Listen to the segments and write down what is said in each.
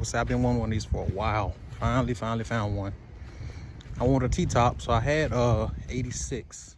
say I've been wanting one of these for a while. Finally found one. I wanted a T-top, so I had 86.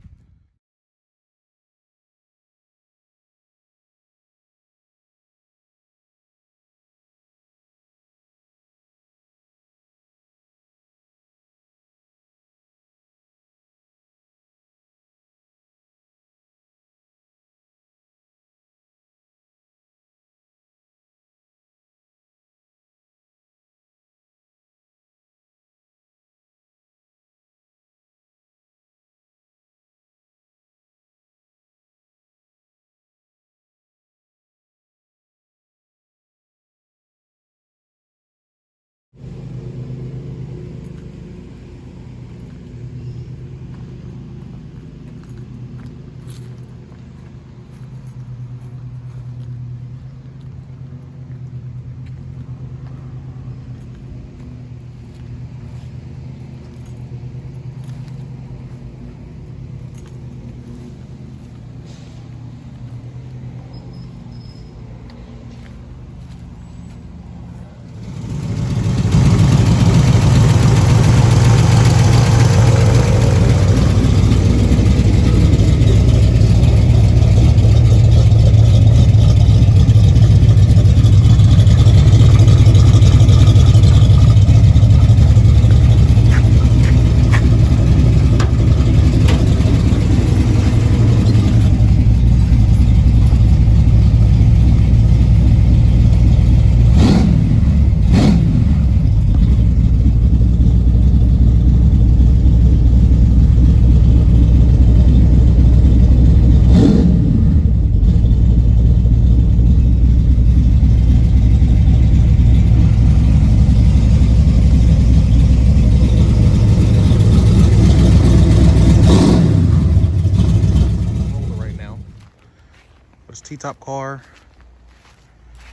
T-top car,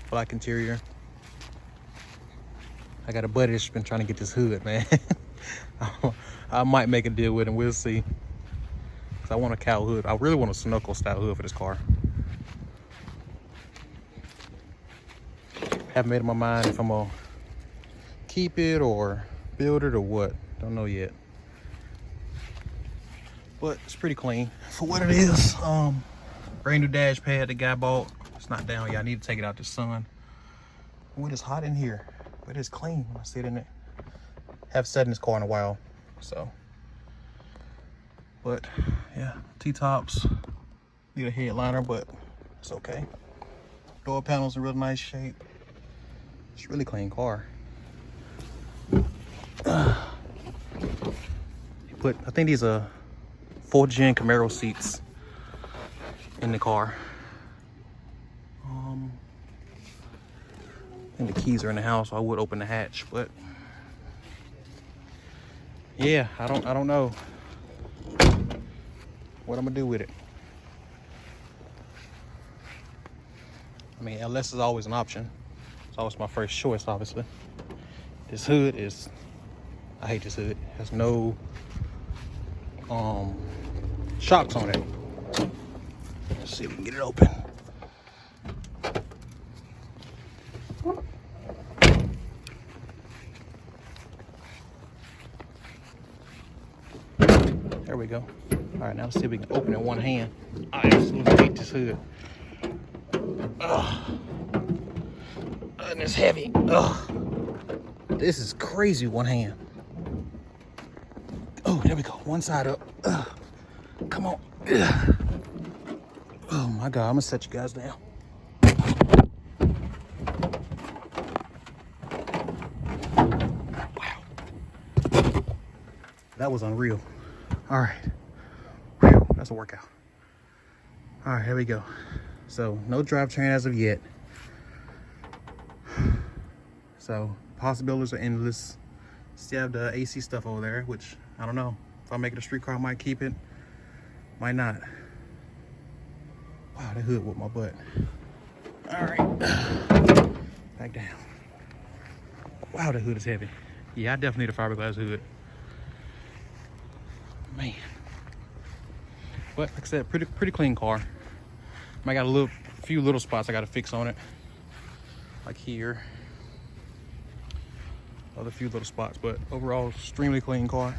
black interior. I got a buddy that's been trying to get this hood, man. I might make a deal with him. We'll see. Cause I want a cow hood. I really want a Sunoco style hood for this car. Haven't made up my mind if I'm gonna keep it or build it or what. Don't know yet. But it's pretty clean for what it is. Brand new dash pad the guy bought. It's not down yet. I need to take it out to sun. When it's hot in here, but it's clean when I sit in it. Haven't sat in this car in a while, so. But yeah, T-tops. Need a headliner, but it's okay. Door panels in real nice shape. It's a really clean car. I think these are 4th gen Camaro seats in the car. And the keys are in the house, so I would open the hatch, but yeah, I don't know what I'm gonna do with it. I mean, LS is always an option. It's always my first choice, obviously. This hood is, I hate this hood. It has no shocks on it. Let's see if we can get it open. There we go. All right, now let's see if we can open it in one hand. I absolutely hate this hood. Ugh. And it's heavy. Ugh. This is crazy one hand. Oh, there we go. One side up. Ugh. Come on. Ugh. Oh my God, I'm gonna set you guys down. Wow. That was unreal. All right. Whew, that's a workout. All right, here we go. So no drivetrain as of yet. So possibilities are endless. Still have the AC stuff over there, which I don't know. If I make it a street car, I might keep it. Might not. Wow, that hood whooped my butt. All right, back down. Wow, that hood is heavy. Yeah, I definitely need a fiberglass hood. Man. But like I said, pretty clean car. I got a few little spots I got to fix on it, like here. Other few little spots, but overall, extremely clean car.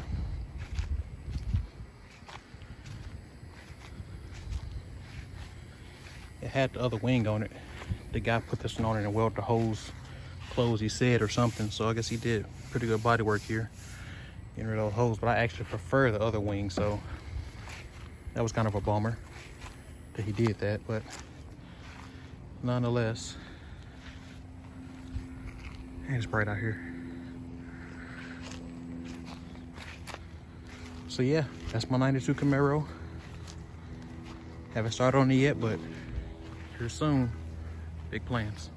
It had the other wing on it. The guy put this one on it and welded the hose closed, he said, or something. So I guess he did pretty good body work here, getting rid of those hose. But I actually prefer the other wing, so that was kind of a bummer that he did that. But nonetheless, and it's bright out here. So yeah, that's my 92 Camaro. Haven't started on it yet, but here soon. Big plans.